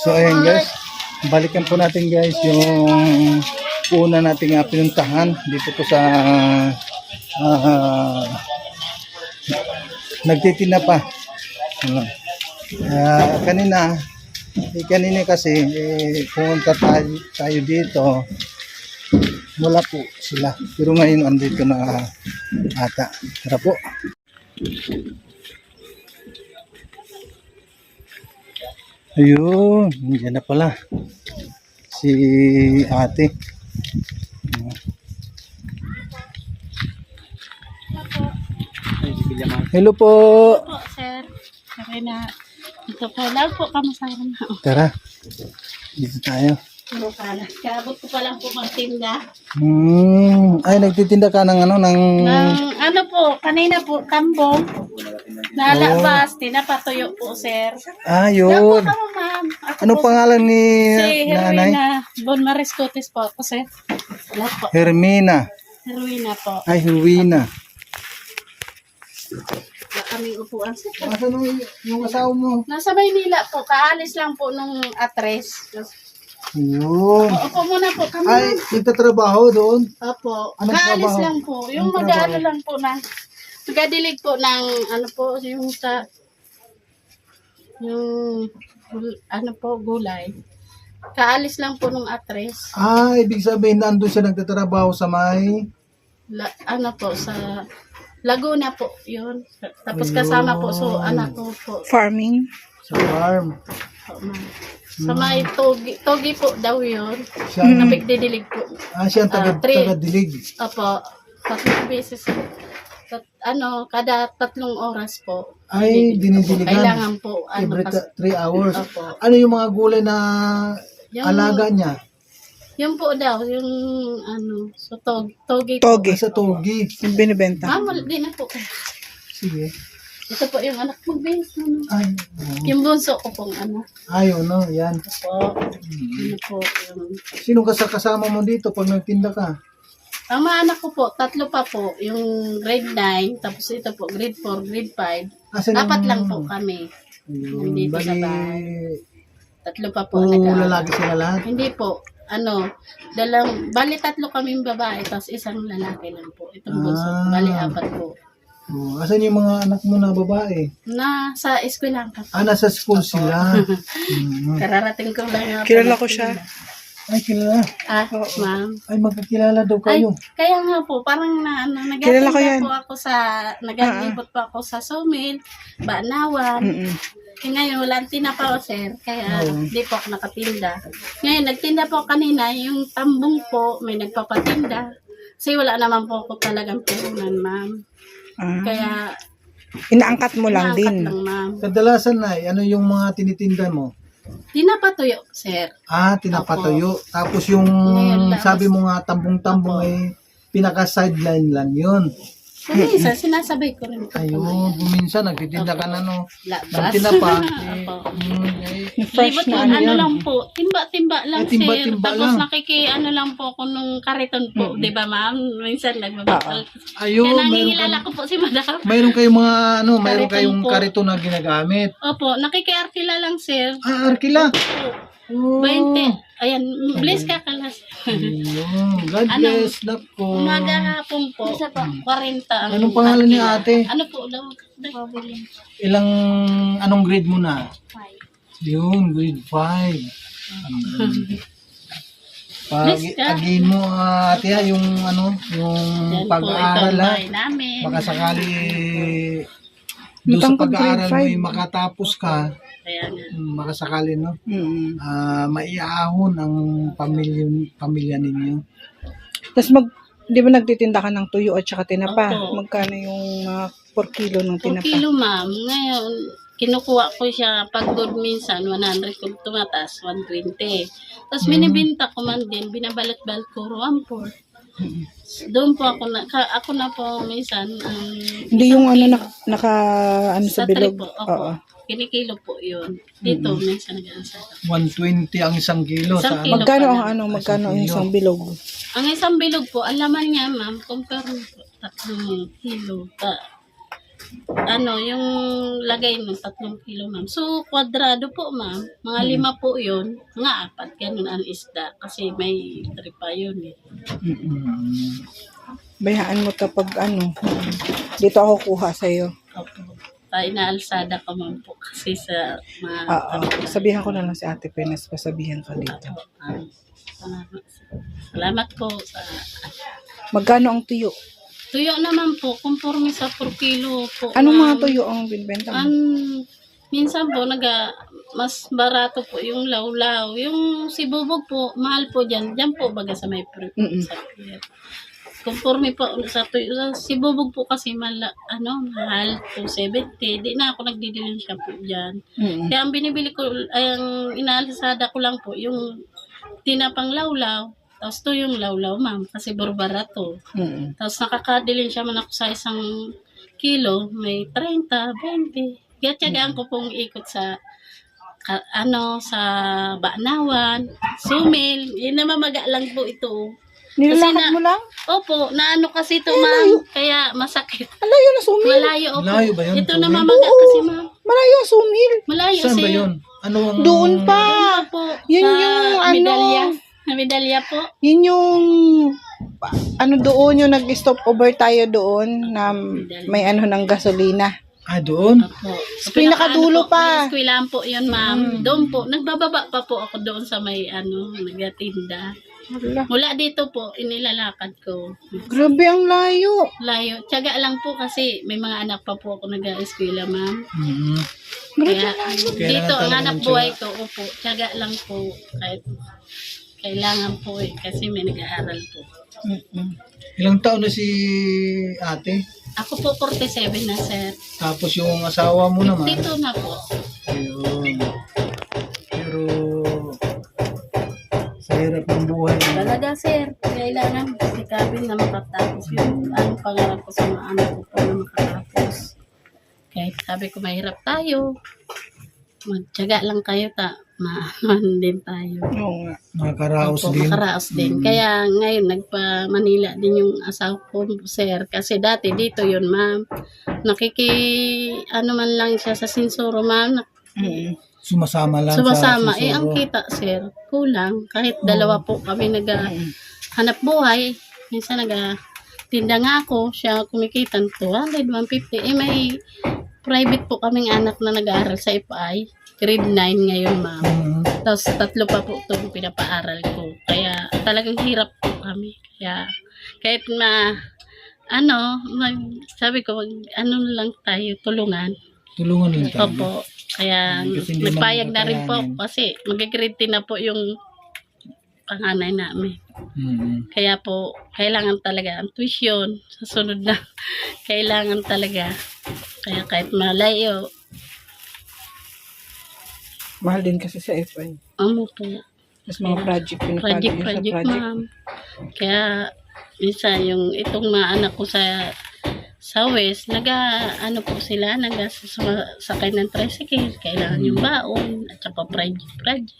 So ayan guys, balikan po natin guys yung una nating pinuntahan dito po sa nagtitinda pa. Kanina kasi pumunta tayo dito, wala po sila, pero ngayon andito na ata. Tara po. Ayun, nandiyan na pala si ate. Hello po. Po, sir. Okay na. Ito po lang po, kamusta na. Tara, dito tayo. Kabot ko pa lang po magtinda. Ay, nagtitinda ka ng ano, ng... Ano po, kanina po, tambong. Nalabas, tinapatuyo po, sir. Yun. Ako, ma'am. Ako Ano po, pangalan ni si nanay? Herwina Bon Mariscotes po ako, sir. Wala po. Hermina. Herwina po. Ay, Herwina. Wala kaming upuan, sir. Asan yung asawa mo? Nasa Maynila po, kaalis lang po nung atres. Yun. Opo muna po kami. Ay, nagtatrabaho doon? Opo. Anong Kaalis trabaho? lang po. Yung Anong mag-ano trabaho? lang po na, magadilig po ng, ano po, yung sa, yung, ano po, gulay. Kaalis lang po nung atres. Ibig sabihin nandun siya nagtatrabaho sa may... Ano po, sa Laguna po, yun. Tapos kasama po, so anak ko po. Farming. Sa farm. Po, ma'am. Sa may togi po daw yun. Siya, Napigdidilig po. siya ang taga-dilig. Opo, 3 beses. Kada 3 oras po. Ay, dinidiligan. Kailangan po. Every 3 hours. Opo. Ano yung mga gulay na Yung- alaga niya? Yung po daw, yung so togi po. Togi. Sa togi. Yung binibenta. Wala din na po. Sige. Ito po yung anak mo, Vince. Ay, Yung bunso ko pong ayaw no, yan. po. Ano po, yung... Sino kasama mo dito pag nagtinda ka? Ang mga anak ko po, 3 pa po. Yung grade 9, tapos ito po, grade 4, grade 5. Asan 4 yung- lang po kami. Ayun, Nandito sa bali, bahay. 3 pa po. puro lalaki sila lahat. Hindi po. Bali 3 kaming babae, tapos isang lalaki lang po. Itong bunso. Bali 4 po. Asan yung mga anak mo na babae? Sa eskwelahan ka po. Nasa school sila. Kararating ko lang nga po. Kilala ko siya. Ay, kilala. Ma'am. Ay, magkakilala daw Ay, kayo. kaya nga po, parang Kilala ko yan. nag-attend po ako nag-attend po ako sa Sumil, Banawan. Ngayon, walang tinapa ko, sir. Kaya, hindi po ako nakatinda. Ngayon, nagtinda po kanina, yung tambong po, may nagpapatinda. Kasi wala naman po ako talagang puhunan, ma'am. Kaya, Inaangkat mo lang naangkat din. lang, ma'am. Kadalasan na, ano yung mga tinitinda mo? Tinapatuyo, sir. Tinapatuyo. Tapos yung Ngayon, tapos- sabi mo nga tambong-tambong pinaka-sideline lang yun. Minsan, sinasabay ko rin. Ayun, minsan nagtitinda ka na no. Labas. Nagtinda pa. Opo. Fresh Libot na lang, ano yan. lang po, timba-timba lang, Ay, timba-timba sir. Tapos lang. ano lang po ako nung kariton po, di ba ma'am? Minsan nagbabakal. Ayun, Kaya mayroon, nangingilala ko po si madam. mayroon kayong mga mayroon Kariton kayong po. karito na ginagamit. Opo, nakikiarkila lang, sir. Arkila. Oh. 20. Ayan, bless ka kalas. Ayun, God Ano? bless. Nako. Umaga hapon po, 40 ang Anong pangalan ni arkila. ate? Ano po daw? Anong grade mo na? 5. Yun, grade 5. Pag Bless ka. agin mo ate yung yung Yan po, ito pag-aaral ang ha. bahay namin. Baka sakali doon sa Tangkad pag-aaral mo grade ay 5. makatapos ka, Kaya nga. baka sakali no, Mm. maiahon ang pamilya ninyo. Tapos di ba nagtitinda ka ng tuyo at saka tinapa? Opo. Magkano yung 4 kilo ng 4 tinapa? kilo, ma'am. Ngayon, kinukuha ko siya pag good minsan, 100 kung tumatas, 120. Tapos binibinta ko man din, binabalot-balot ko, 1/4. Doon po ako na po minsan, Hindi yung naka sa sa bilog. trip po, Oo. kinikilo po yun. Dito, minsan nag-ansa. 120 ang 1 kilo Isang sa kilo. Magkano pa ang lang. magkano ang isang bilog? Ang isang bilog po, ang laman niya, ma'am, compare mo po, 3 kilo. yung lagay ng 3 kilo, ma'am. So, kwadrado po, ma'am. Mga 5 po yun. Mga 4, ganun ang isda. Kasi may 3 pa yun eh. Mm-mm. Bayaan mo to pag dito ako kuha sa'yo. Opo. Inaalsada ka, ma'am po. Kasi sa mga... Sabihan ko na lang si Ate Penes, pasabihan ka dito. Salamat po sa... Magkano ang tuyo? Tuyo naman po, conforme sa 4 kilo po. Anong mga ma'am. tuyo ang binibenta mo? Minsan po, mas barato po yung lawlaw. Yung sibubog po, mahal po dyan. Dyan po baga sa may sa pier. Conforme po sa tuyo. Sa sibubog po kasi mahal 270. Di na ako nagdidilin siya po dyan. Kaya ang binibili ko, ang inaalisada ko lang po, yung tinapang lawlaw. Tapos to yung lawlaw, ma'am, kasi burbara to. Tapos nakakadilin siya man ako sa 1 kilo, may 30, 20. Kaya tiyagaan ko pong ikot sa sa Banawan, Sumil. Yun na mamaga lang po ito. Nilalakad mo lang? Opo, naano kasi ito, ma'am, kaya masakit. Malayo na sumil. Malayo, opo. Malayo ba yun, Ito Sumil? na mamaga kasi, ma'am. Malayo ang sumil. Malayo Saan ba sir. yun? Ano ang... Doon pa. Doon pa po. Yun sa yung medalya. Medalya po. Yun yung doon yung nag-stop over tayo doon na may ng gasolina. Doon? Opo. Sa pinakadulo pa. May eskwelahan po yun, ma'am. Doon po. Nagbababa pa po ako doon sa may nagatinda. Wala. Mula dito po, inilalakad ko. Grabe ang layo. Layo. Tiyaga lang po kasi may mga anak pa po ako nag-eskwela, ma'am. Mm-hmm. Kaya Kailangan dito, ang talaga anak ng buhay ko, opo, tiyaga lang po. Kahit kailangan po kasi may nag-aaral po. Ilang taon na si ate? Ako po 47 na, sir. Tapos yung asawa mo naman? Dito na po. Ayun. Pero sa hirap ng buhay. Talaga, sir. Kailangan sikapin na makatapos yung pangarap ko sa mga anak ko po na makatapos. Kahit sabi ko mahirap tayo, magtiyaga lang kayo maaman din tayo. Oo nga. Makakaraos Opo, din. makaraos din. Kaya ngayon nagpa-Manila din yung asawa ko, sir. Kasi dati dito yun, ma'am. Man lang siya sa Sinsuro, ma'am. Sumasama lang Sumasama. sa Ang kita, sir, kulang. Kahit dalawa po kami hanap buhay. Minsan tinda nga ako. Siya kumikita 200, 150. May private po kaming anak na nag-aaral sa FI. Grade 9 ngayon, ma'am. Tapos 3 pa po itong pinapaaral ko. Kaya talagang hirap po kami. Kaya kahit sabi ko, lang tayo, tulungan. Tulungan lang tayo. Opo. Kaya Kasi hindi nagpayag na rin po kakayanin. kasi mag-grade 10 na po yung panganay namin. Kaya po, kailangan talaga ang tuition. Sa sunod na, kailangan talaga. Kaya kahit malayo, Mahal din kasi sa FI. po. Mas mga project, pinapagod yun sa Project, project. ma'am. Kaya, minsan, yung itong mga anak ko sa West, po sila, sakay ng tricycle, kailangan yung baon, at saka project.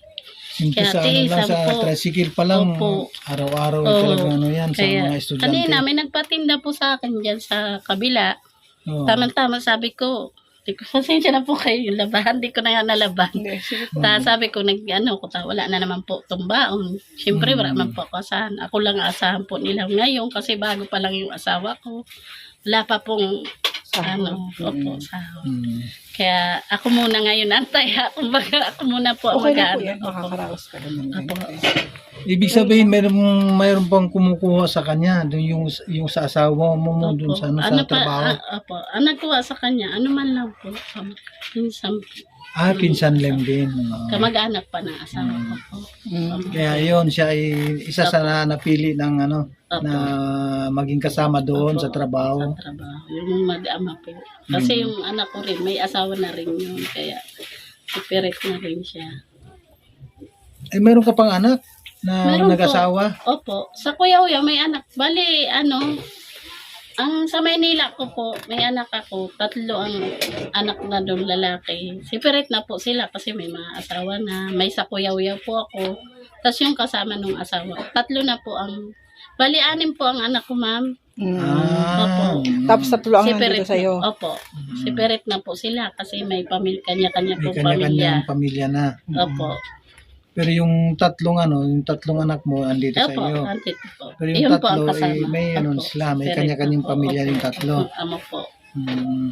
Simple Kaya sa lang, sa po. tricycle pa lang, Opo. araw-araw Oo. talaga yan sa Kaya, mga estudyante. kanina, may nagpatinda po sa akin dyan sa kabila. Oo. Tama-tama, sabi ko, pasensya na po kayo yung labahan, di ko na nga nalaban. Hindi, sige. Sabi ko, wala na naman po itong baon. Siyempre, wala naman po ako asahan. Ako lang asahan po nila ngayon kasi bago pa lang yung asawa ko. Wala pa pong sahod. Sahod. Kaya ako muna ngayon antay. Ako muna po ang Okay na po mag-ano. yan, makakaraos ka naman. Opo. Ibig sabihin, mayroon pang kumukuha sa kanya, dun yung sa asawa mo, dun sa, sa trabaho. Ang nagkuha sa kanya, ano man lang po. Minsan, Pinsan lang din. kamag-anak pa ng asawa ko po. Kaya yun, siya ay isa sa napili ng na maging kasama doon sa trabaho. Sa trabaho. Yung madama po. Kasi yung anak ko rin, may asawa na rin yun. Kaya, separate na rin siya. Meron ka pang anak na Meron po. nag-asawa? Opo. Sa Kuya Uya, may anak. Bali, ang sa Maynila ko po, may anak ako. 3 ang anak na doon lalaki. Separate na po sila kasi may mga asawa na. May sa Kuya Uya po ako. Tapos yung kasama nung asawa. 3 na po ang Bali, 6 po ang anak ko, ma'am. Ah. Opo. Tapos tatlo ang nandito Separate sa'yo. na. Opo. Separate na po sila kasi may kanya-kanya May po pamilya. kanya-kanyang pamilya na. Opo. Pero yung tatlong anak mo andito sa Opo, iyo. andito po. Pero yung Iyon po ang tatlo, kasama. may ano Opo. sila, may Separate kanya-kanyang na po. pamilya Opo. yung tatlo. Amo po. Hmm.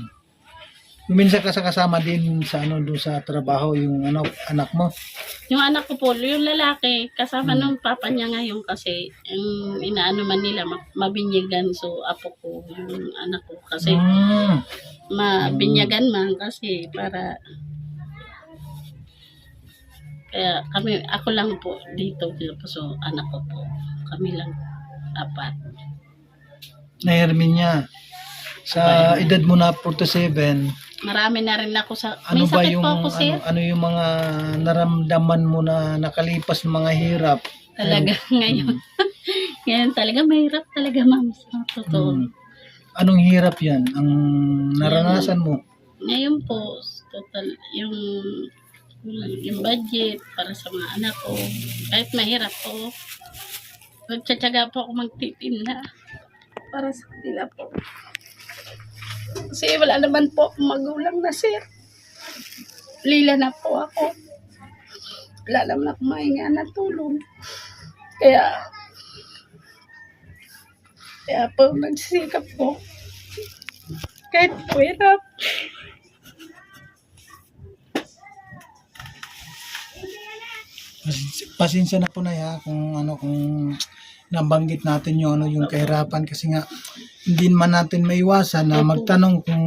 Minsan ka kasama din sa doon sa trabaho yung anak mo. Yung anak ko po, yung lalaki, kasama nung papa niya ngayon kasi yung inaano man nila, mabinyagan. So, apo ko, yung anak ko. Kasi mabinyagan man kasi para kaya ako lang po dito. So, anak ko po. Kami lang 4. Na Herminia, sa edad mo na 47, Marami na rin ako sa... ano May ba sakit yung po ako, sir. ano yung mga naramdaman mo na nakalipas ng mga hirap? Talaga ngayon. Ngayon talaga mahirap talaga, ma'am. Sa totoo. Anong hirap yan? Ang naranasan mo? Ngayon po, total, yung budget para sa mga anak ko. Kahit mahirap po, nagtsatsaga po ako magtitinda para sa kanila po. Kasi wala naman po akong magulang na, sir. Lila na po ako. Wala naman akong mainga na tulong. Kaya po nagsisikap po. Kahit po hirap. Pasensya na po na ya kung nabanggit natin yung kahirapan kasi nga hindi man natin maiwasan na magtanong kung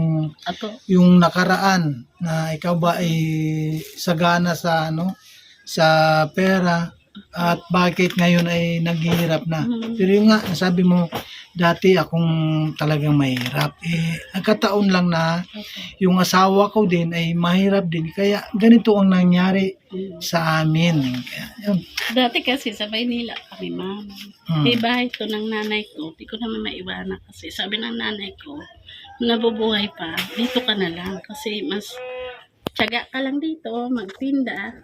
Ato. yung nakaraan na ikaw ba ay sagana sa sa pera at bakit ngayon ay naghihirap na. Pero yung nga, sabi mo, dati akong talagang mahirap. Nagkataon lang na yung asawa ko din ay mahirap din. Kaya ganito ang nangyari sa amin. Kaya, yun. Dati kasi sa Maynila kami, ma'am. May bahay to ng nanay ko. Di ko naman maiwanan kasi sabi ng nanay ko, nabubuhay pa, dito ka na lang. Kasi mas tiyaga ka lang dito, magtinda,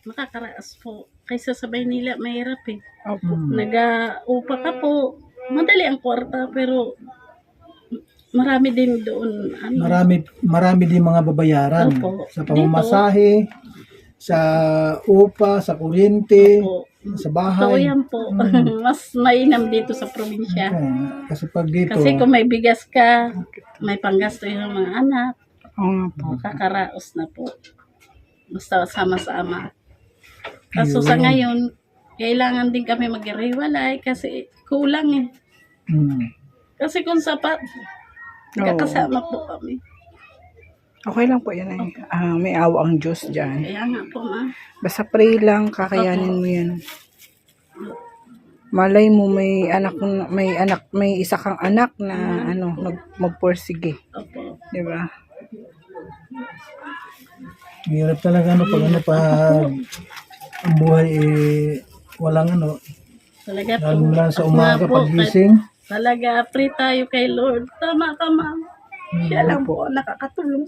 makakaraas po. Kaysa sa Maynila, mahirap eh. Opo. Nag-upa ka po. Madali ang kwarta, pero marami din doon. Marami din mga babayaran. Opo. Sa pamamasahe, sa upa, sa kuryente, Opo. sa So, bahay. yan po. Mas mainam dito sa probinsya. Okay. Kasi pag dito, Kasi kung may bigas ka, may panggasto yung mga anak, Oo nga po. kakaraos na po. Basta sama-sama. Kaso sa ngayon, kailangan din kami maghiwalay kasi kulang eh. Kasi kung sapat, kakasama po kami. Okay lang po yan eh. May awa ang Diyos dyan. Kaya nga po, ma. Basta pray lang, kakayanin mo yan. Malay mo may may isa kang anak na magpursige. Opo. 'Di ba? hirap talaga pag ang buhay walang Talaga po. lalo lang sa Ako umaga nga po, pagising. talaga, pray tayo kay Lord. Tama ka, ma'am. Siya lang po ang nakakatulong.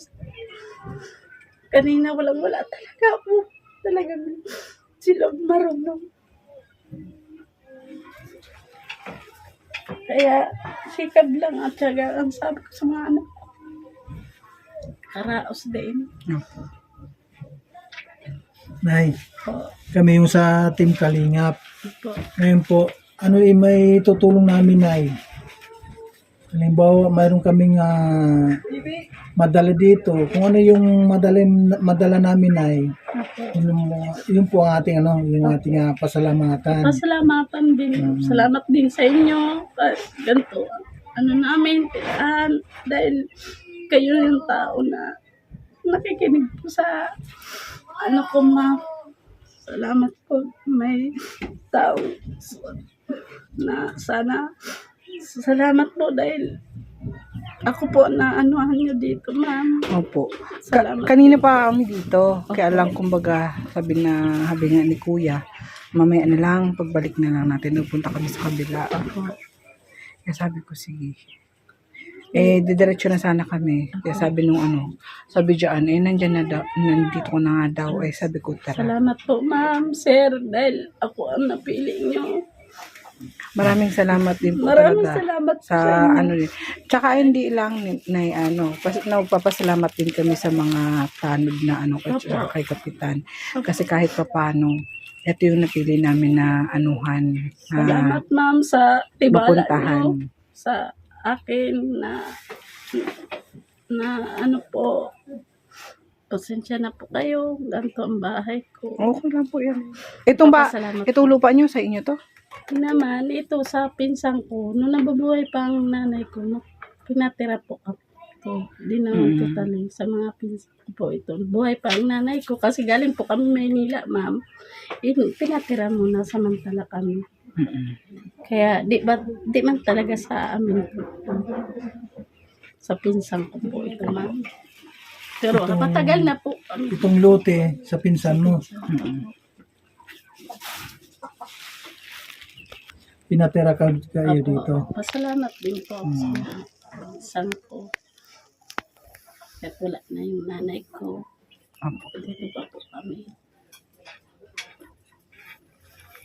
Kanina walang-wala talaga po. Talagang sila marunong. Kaya sikap lang at syaga ang sabi ko sa mga anak ko. Karaos din. Nay, kami yung sa Team Kalingap. Po. Ngayon po, may tutulong namin, Nay. Halimbawa, mayroon kaming madala dito. Kung ano yung madala namin, Nay, yun po ang ating yung ating pasalamatan. Pasalamatan din. Salamat din sa inyo. Ganito. Namin, dahil kayo yung tao na nakikinig po sa ko, ma. Salamat po. May tao na sana salamat po dahil ako po na anuhan nyo dito, ma'am. Opo. Salamat. Kanina pa kami dito. Kaya lang kumbaga, sabi nga ni Kuya, mamaya na lang, pagbalik na lang natin, pupunta kami sa kabila. Kaya sabi ko, sige. Didiretso na sana kami. Kaya sabi sabi dyan, nandito ko na nga daw. Sabi ko, tara. Salamat po, ma'am, sir, dahil ako ang napili nyo. Maraming salamat din po Maraming talaga salamat po sa sa inyo. ano din. Tsaka hindi lang na nagpapasalamat din kami sa mga tanod na kay Kapitan. Kasi kahit papaano, ito yung napili namin na anuhan. Salamat ma'am sa tibala Mapuntahan. niyo sa akin na ano po. Pasensya na po kayo. Ganito ang bahay ko. Okay lang po yan. Papasalamat Itong lupa nyo sa inyo to? naman, ito sa pinsang ko, nung nabubuhay pa ang nanay ko, pinatira po ako. Di naman totally sa mga pinsang ko po ito. Buhay pa ang nanay ko kasi galing po kami Maynila, ma'am. Pinatira muna samantala kami. Kaya di man talaga sa amin po. Sa pinsang ko po ito, ma'am. Pero matagal na po kami. Itong lote sa pinsan mo. Pinatira kayo dito. Pasalamat din po ako sa mga pinsan ko. At wala na yung nanay ko. Dito pa po kami.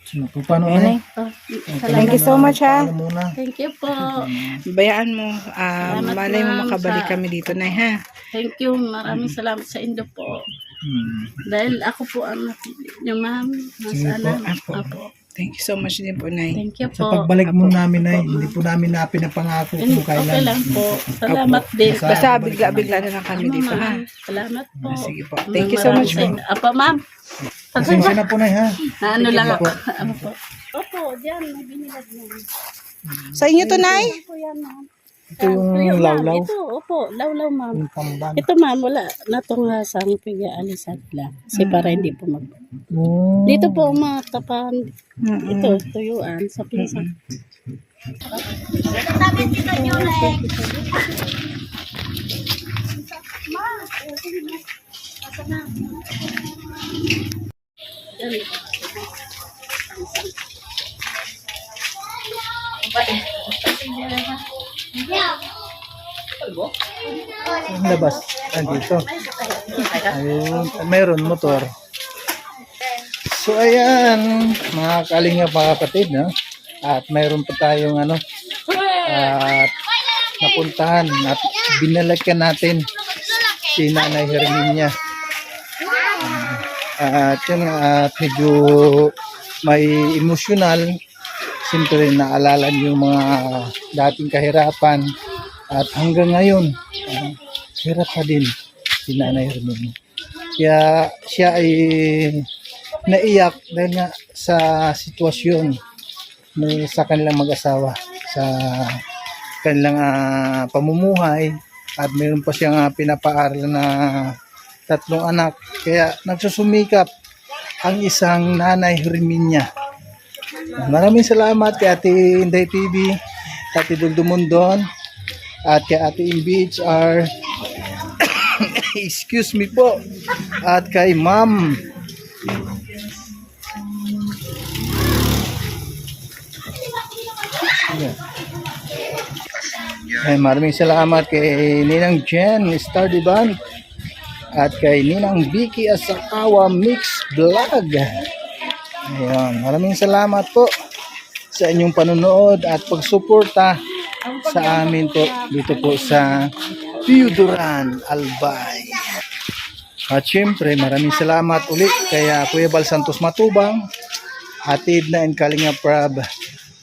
So, paano Ayan, na? Thank you so much, ha. Paano muna? Thank you po. Bayaan mo. Salamat, Malay mo ma'am, makabalik sa- kami dito, Nay, ha? Thank you. Maraming salamat sa Indo po. Dahil ako po ang napili niyo, ma'am. Sige po. Apo. Thank you so much din po, Nay. Thank you Sa po. pagbalik mo namin ay hindi po namin na pinapangako kung Okay kailan. lang po. Salamat din. Basta bigla-bigla na lang kami Ano, dito, ha? ma'am? Salamat po. Sige po. Thank you so much, Maraming ma'am. Apa, ma'am. Pasensya na po na ha. Ano lang Sige ako. po. Ano po? Opo, dyan. May binilad mo. Sa inyo to, Nay? Opo yan, ma'am. Ito yung Tuyo, ma'am. lawlaw. Ito, opo. Lawlaw, ma'am. Yung tamban. Ito, ma'am. Wala. Natunghasang piga-alisan lang. Kasi para hindi po mag... Oh. Dito po ang mga tapan. Ito, tuyuan sa pinsan. Ang labas. Andito. Ayun. Mayroon motor. So ayan, mga kalinga mga kapatid, no? At mayroon pa tayong at napuntahan at binalikan natin si Nanay Herminia. At yun nga, at medyo may emosyonal. Siyempre naalala niyo yung mga dating kahirapan at hanggang ngayon hirap pa din si Nanay Herminia. Kaya siya ay naiyak dahil nga sa sitwasyon sa kanilang mag-asawa, sa kanilang pamumuhay, at mayroon pa siyang pinapaaral na 3 anak. Kaya nagsusumikap ang isang Nanay Herminia. Maraming salamat kay Ate Inday TV, Ate Duldumundon, at kay Ate MBHR excuse me po, at kay Ma'am ay maraming salamat kay Ninang Jen Star Diban at kay Ninang Vicky Asakawa Mix Vlog. Ayun, maraming salamat po sa inyong panonood at pagsuporta sa amin po dito po sa Piyuduran Albay. At syempre maraming salamat ulit kay Kuya Bal Santos Matubang, Ate Edna and Kalinga Prab,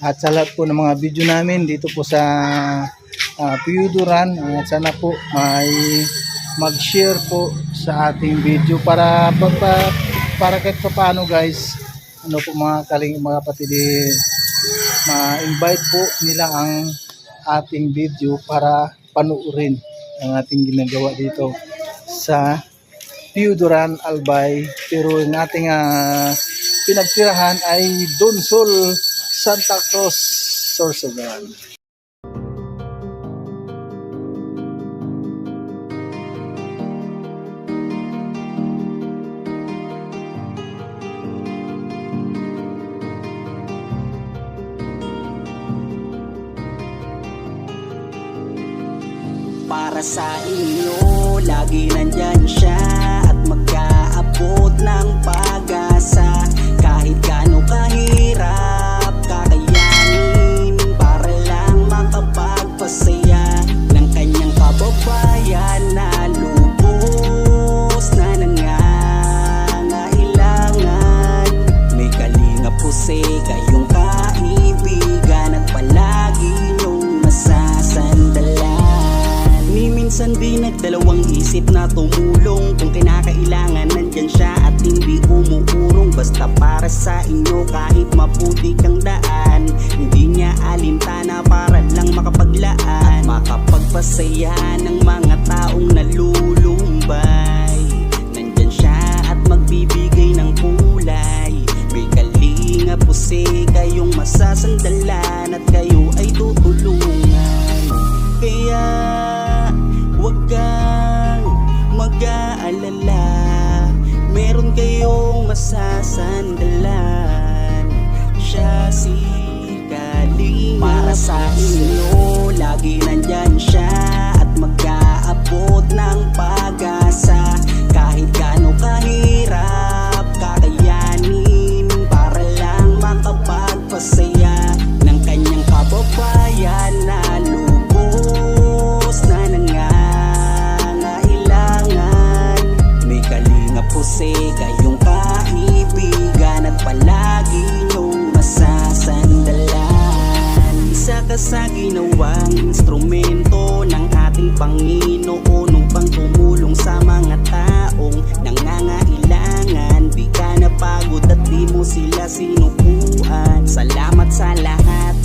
at sa lahat po ng mga video namin dito po sa Piyuduran. At sana po may mag-share po sa ating video para kahit paano guys, po mga kaling mga kapatid, ma-invite po nila ang ating video para panuorin ang ating ginagawa dito sa Piyuduran Albay. Pero ang ating pinagtirahan ay Donsol, Santa Cruz, Sorsogon. Para sa inyo, lagi nandyan siya at mag-aabot ng pag-asa. Kahit gaano kahirap, kakayanin basta para sa inyo kahit maputik ang daan. Hindi niya alintana para lang makapaglaan, makapagpasaya ng mga taong nalulumbay. Nandyan siya at magbibigay ng kulay. May kalinga pusi kayong masasandalan at kayo ay tutulungan. Kaya huwag kang mag-aalala, meron kayong masasandalan. Siya si Kalinga. Para sa inyo, lagi nandyan siya at mag-aabot ng pag-asa. Kahit gaano kahirap kakayanin para lang makapagpasaya ng kanyang kababayan na lubos na nangangailangan. May kalinga pusi kayong kaibigan at palagi niyong masasandalan. Isa ka sa ginawang instrumento ng ating Panginoon upang tumulong sa mga taong nangangailangan. Di ka napagod at di mo sila sinukuan. Salamat sa lahat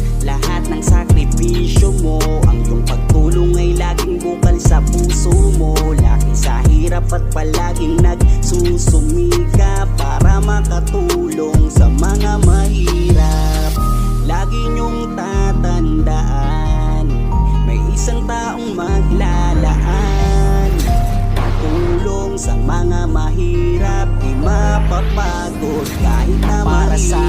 ng sakripisyo mo. Ang iyong pagtulong ay laging bukal sa puso mo. Laki sa hirap at palaging nagsusumika para makatulong sa mga mahirap. Lagi niyong tatandaan, may isang taong maglalaan. Tulong sa mga mahirap, di mapapagod kahit na para sa